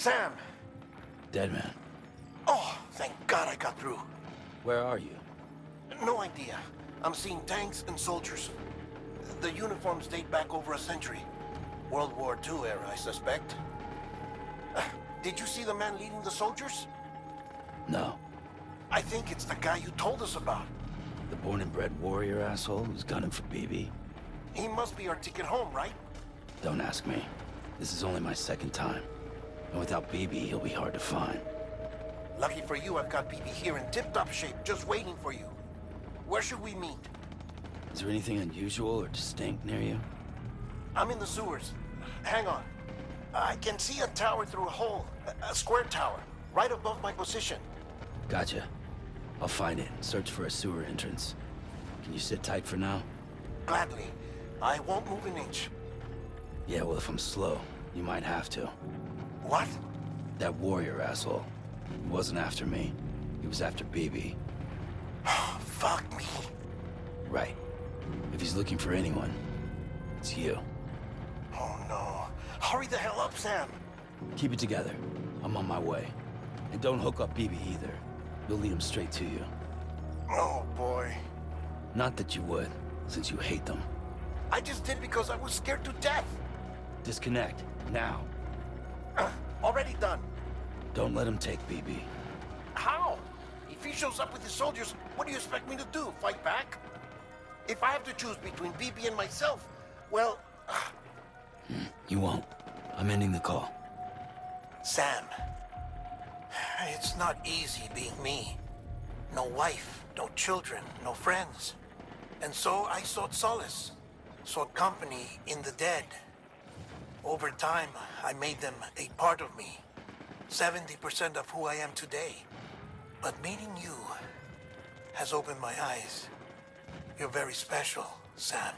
Sam! Deadman. Oh, thank God I got through. Where are you? No idea. I'm seeing tanks and soldiers. The uniforms date back over a century. World War II era, I suspect. Did you see the man leading the soldiers? No. I think it's the guy you told us about. The born and bred warrior asshole who's gunning for BB? He must be our ticket home, right? Don't ask me. This is only my second time. And without BB, he'll be hard to find. Lucky for you, I've got BB here in tip-top shape, just waiting for you. Where should we meet? Is there anything unusual or distinct near you? I'm in the sewers. Hang on. I can see a tower through a hole. A square tower, right above my position. Gotcha. I'll find it. Search for a sewer entrance. Can you sit tight for now? Gladly. I won't move an inch. Yeah, well, if I'm slow, you might have to. What? That warrior asshole. He wasn't after me. He was after BB. Fuck me. Right. If he's looking for anyone, it's you. Oh no. Hurry the hell up, Sam. Keep it together. I'm on my way. And don't hook up BB either. You'll lead him straight to you. Oh boy. Not that you would, since you hate them. I just did because I was scared to death. Disconnect, now. Already done. Don't let him take BB. How? If he shows up with his soldiers, what do you expect me to do? Fight back? If I have to choose between BB and myself, well... You won't. I'm ending the call. Sam, it's not easy being me. No wife, no children, no friends. And so I sought solace, sought company in the dead. Over time, I made them a part of me. 70% of who I am today. But meeting you has opened my eyes. You're very special, Sam.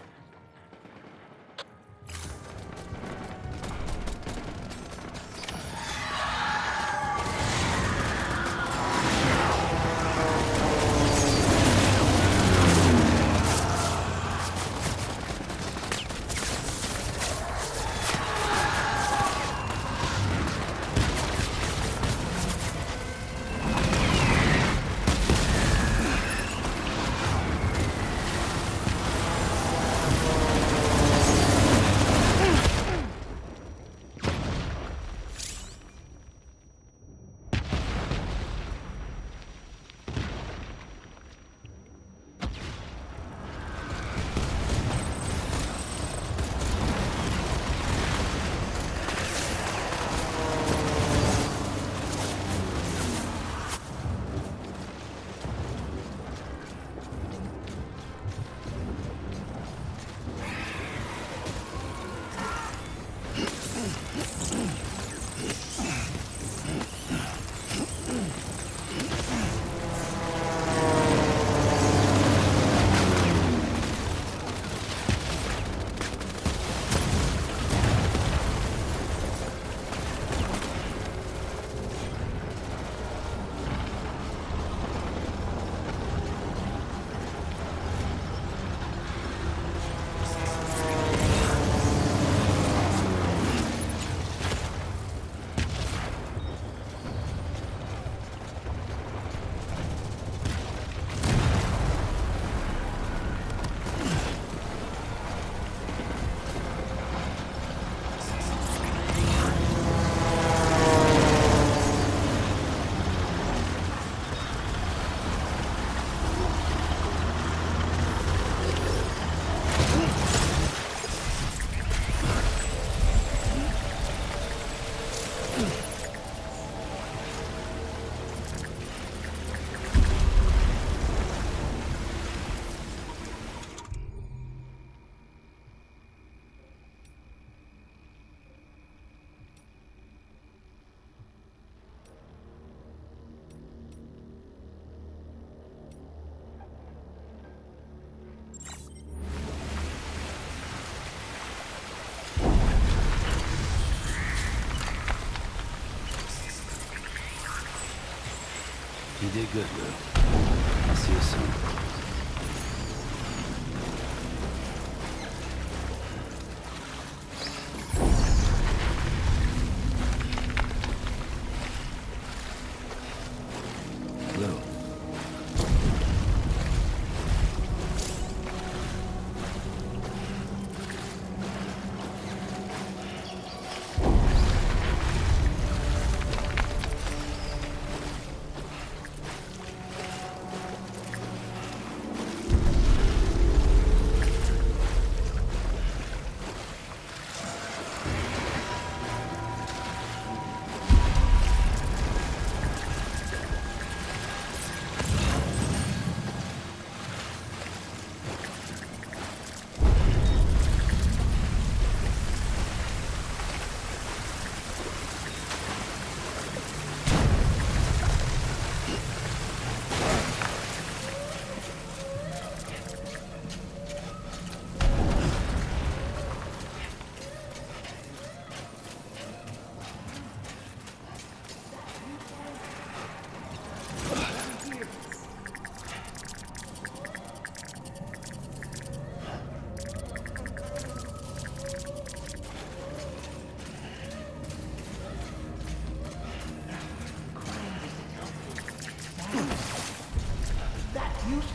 You did good, Lou. I'll see you soon. Lou.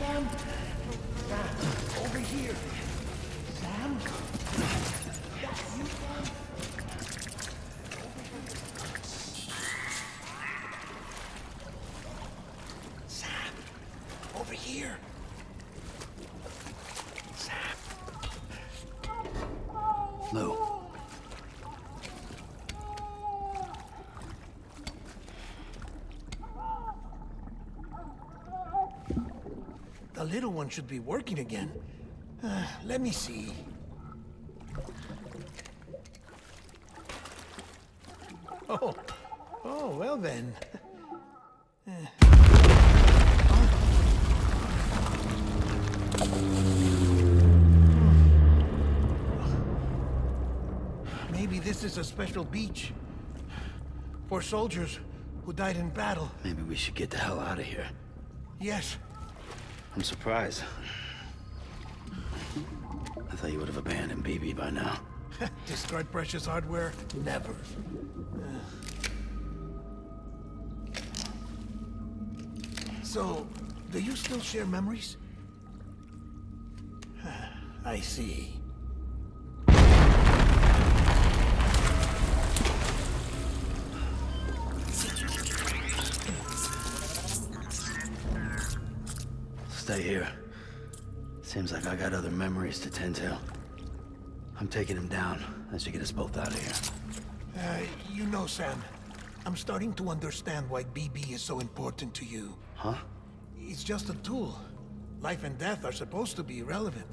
Sam? Sam, over here. Sam? That you, Sam? Sam, over here. Sam. Lou. The little one should be working again. Let me see. Oh, well then. Maybe this is a special beach for soldiers who died in battle. Maybe we should get the hell out of here. Yes. I'm surprised. I thought you would have abandoned BB by now. Discard precious hardware? Never. So, do you still share memories? I see. Stay here. Seems like I got other memories to tend to. I'm taking him down. That should get us both out of here. You know, Sam, I'm starting to understand why BB is so important to you. Huh? It's just a tool. Life and death are supposed to be irrelevant.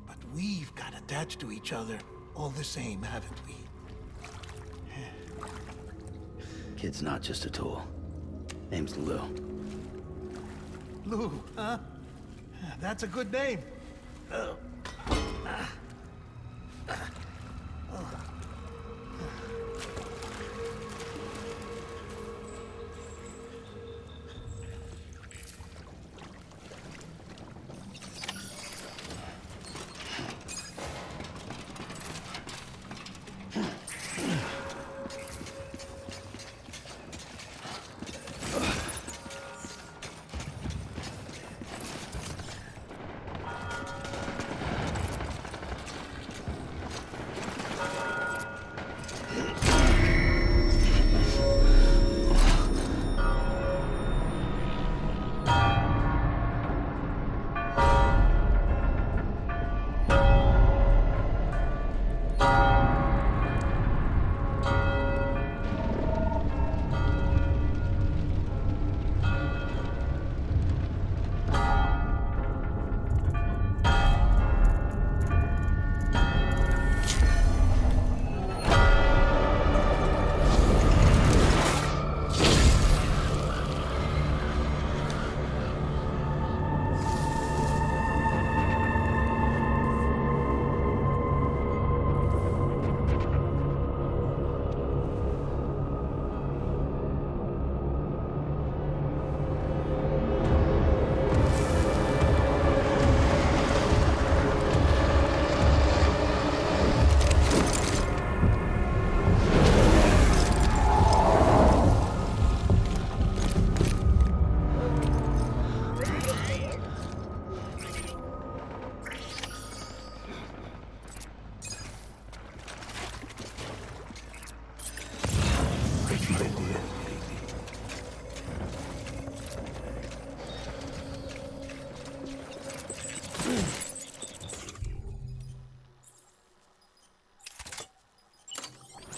But we've got attached to each other all the same, haven't we? Kid's not just a tool. Name's Lou. Lou, huh? That's a good name.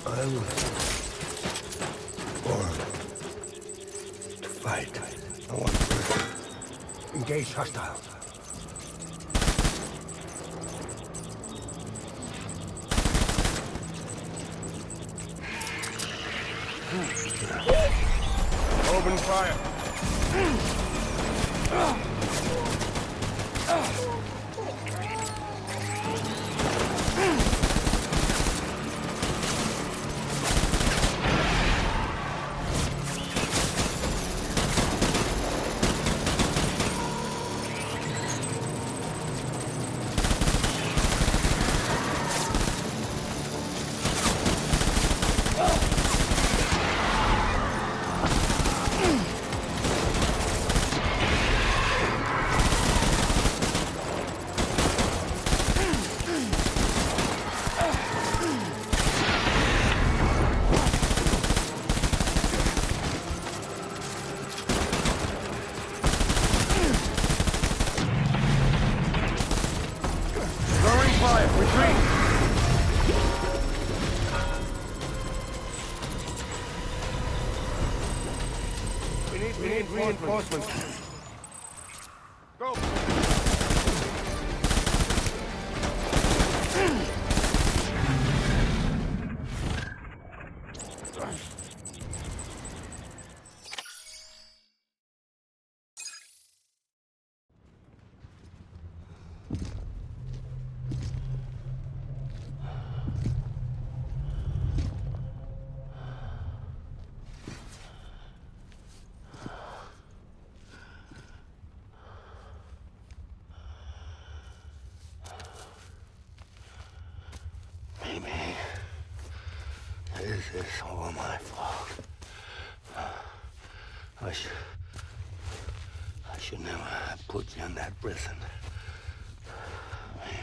I'm born to fight. I want to engage hostiles. Open fire. We need reinforcements. Go! Maybe this is all my fault. I should never have put you in that prison. Maybe.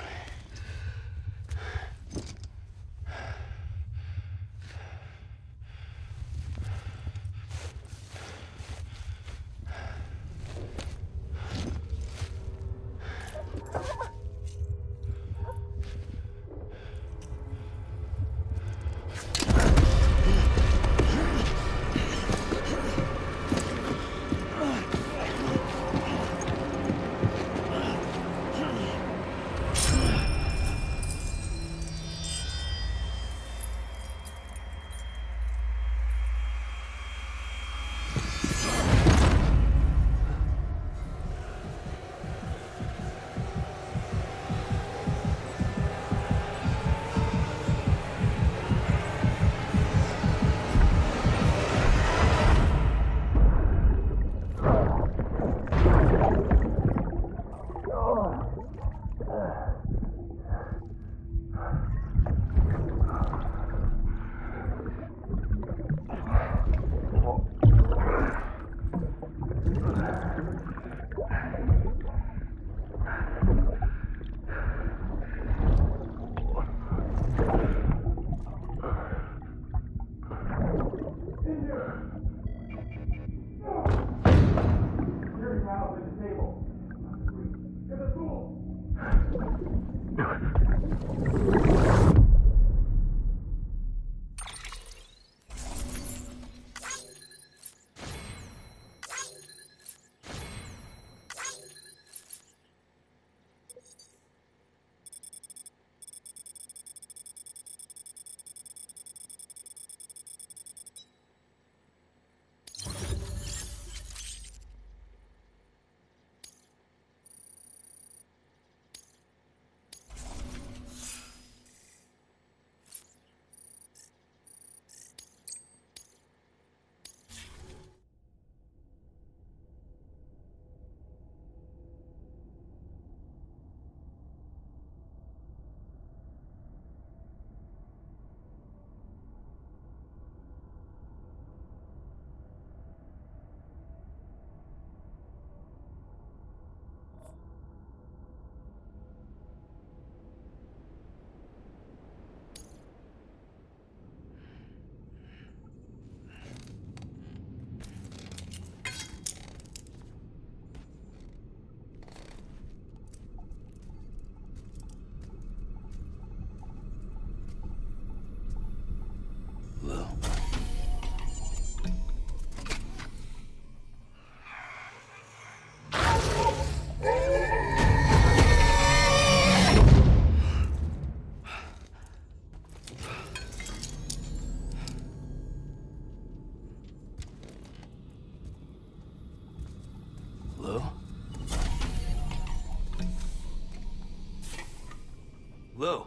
Lou,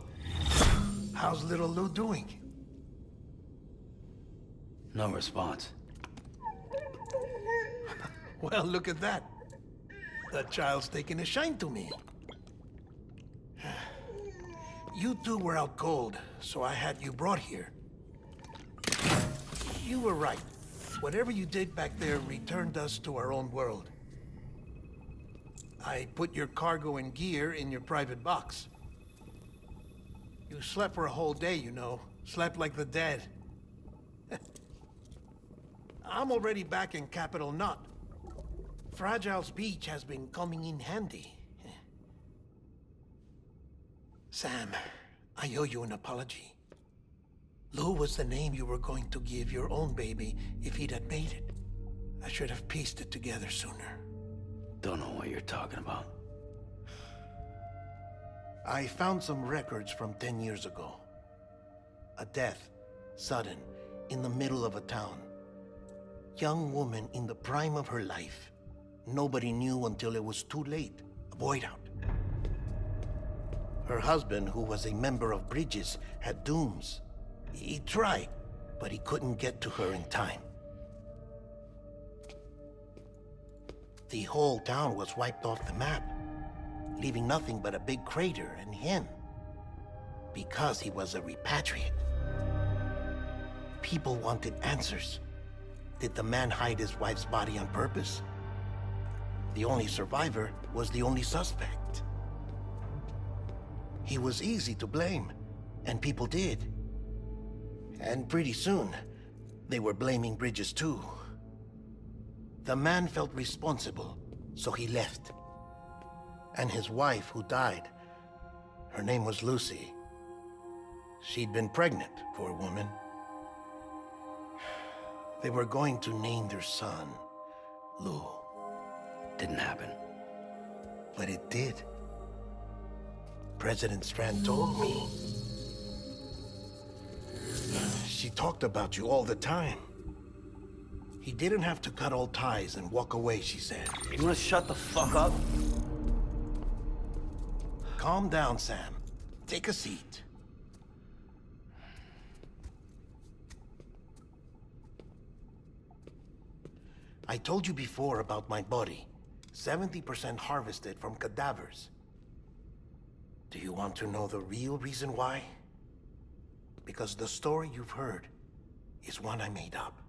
how's little Lou doing? No response. Well, look at that. That child's taking a shine to me. You two were out cold, so I had you brought here. You were right. Whatever you did back there returned us to our own world. I put your cargo and gear in your private box. You slept for a whole day, you know. Slept like the dead. I'm already back in Capital Knot. Fragile's beach has been coming in handy. Sam, I owe you an apology. Lou was the name you were going to give your own baby if he'd had made it. I should have pieced it together sooner. Don't know what you're talking about. I found some records from 10 years ago. A death, sudden, in the middle of a town. Young woman in the prime of her life. Nobody knew until it was too late. A void out. Her husband, who was a member of Bridges, had dooms. He tried, but he couldn't get to her in time. The whole town was wiped off the map, leaving nothing but a big crater and him. Because he was a repatriate. People wanted answers. Did the man hide his wife's body on purpose? The only survivor was the only suspect. He was easy to blame, and people did. And pretty soon, they were blaming Bridges too. The man felt responsible, so he left. And his wife, who died, her name was Lucy. She'd been pregnant, poor woman. They were going to name their son Lou. Didn't happen. But it did. President Strand told me. She talked about you all the time. He didn't have to cut all ties and walk away, she said. You wanna shut the fuck up? Calm down, Sam. Take a seat. I told you before about my body. 70% harvested from cadavers. Do you want to know the real reason why? Because the story you've heard is one I made up.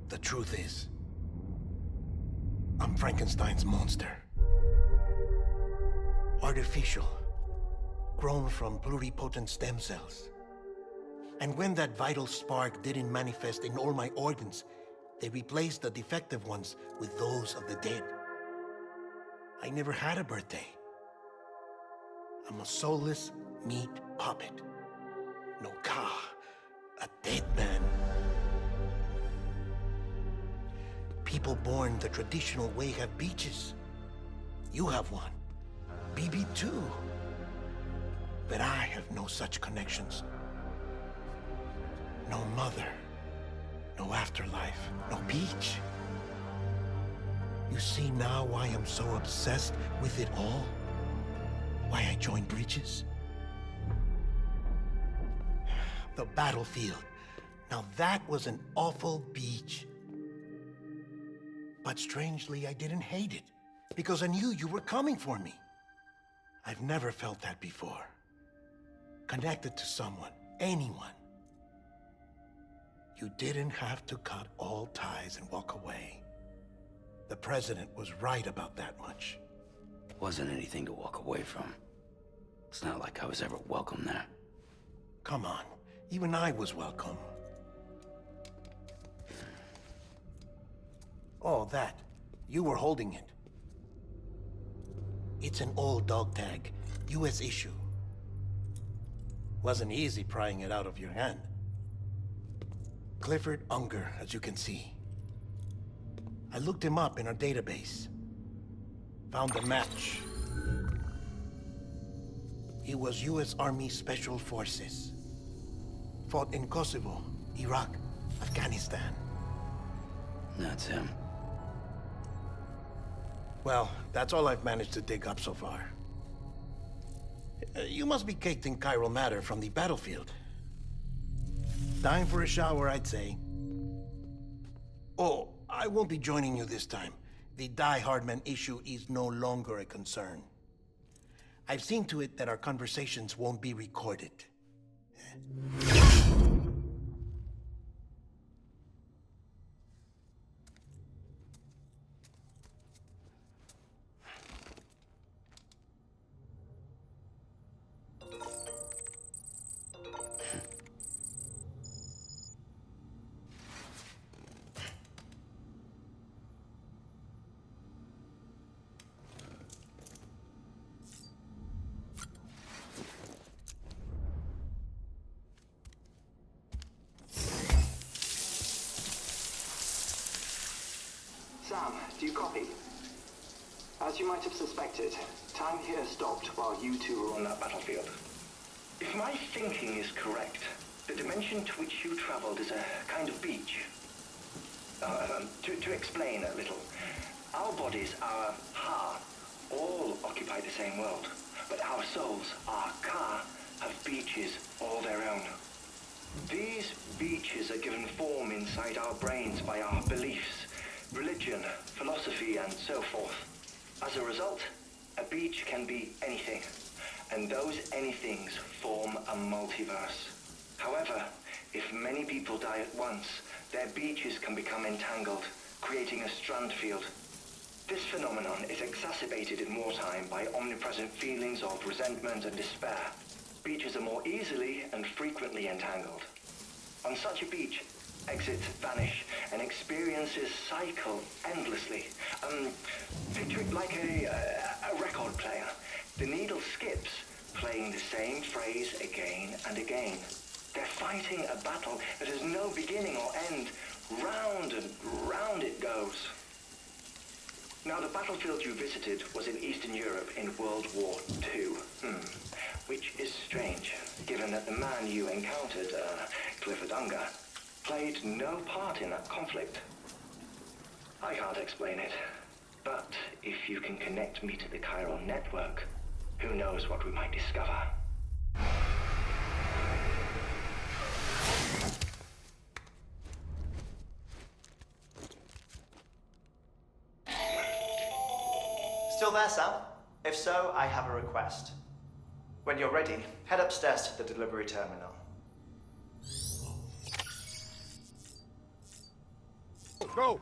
The truth is, I'm Frankenstein's monster. Artificial, grown from pluripotent stem cells. And when that vital spark didn't manifest in all my organs, they replaced the defective ones with those of the dead. I never had a birthday. I'm a soulless meat puppet. No ka, a dead man. People born the traditional way have beaches. You have one. BB too. But I have no such connections. No mother. No afterlife. No beach. You see now why I'm so obsessed with it all? Why I joined Bridges? The battlefield. Now that was an awful beach. But strangely, I didn't hate it. Because I knew you were coming for me. I've never felt that before. Connected to someone, anyone. You didn't have to cut all ties and walk away. The president was right about that much. Wasn't anything to walk away from. It's not like I was ever welcome there. Come on, even I was welcome. Oh, that. You were holding it. It's an old dog tag, US issue. Wasn't easy prying it out of your hand. Clifford Unger, as you can see. I looked him up in our database. Found a match. He was US Army Special Forces. Fought in Kosovo, Iraq, Afghanistan. That's him. Well, that's all I've managed to dig up so far. You must be caked in chiral matter from the battlefield. Time for a shower, I'd say. Oh, I won't be joining you this time. The Die Hardman issue is no longer a concern. I've seen to it that our conversations won't be recorded. Do you copy? As you might have suspected, time here stopped while you two were on that battlefield. If my thinking is correct, the dimension to which you traveled is a kind of beach. To explain a little, our bodies, our ha, all occupy the same world, but our souls, our ka, have beaches all their own. These beaches are given form inside our brains by our beliefs, religion, philosophy, and so forth. As a result, a beach can be anything, and those anythings form a multiverse. However, if many people die at once, their beaches can become entangled, creating a strand field. This phenomenon is exacerbated in wartime by omnipresent feelings of resentment and despair. Beaches are more easily and frequently entangled. On such a beach, exits vanish and experiences cycle endlessly. Picture it like a record player. The needle skips, playing the same phrase again and again. They're fighting a battle that has no beginning or end. Round and round it goes. Now, the battlefield you visited was in Eastern Europe in World War II. Which is strange, given that the man you encountered, Clifford Unger, played no part in that conflict. I can't explain it, but if you can connect me to the chiral network, who knows what we might discover. Still there, Sam? If so, I have a request. When you're ready, head upstairs to the delivery terminal. Go!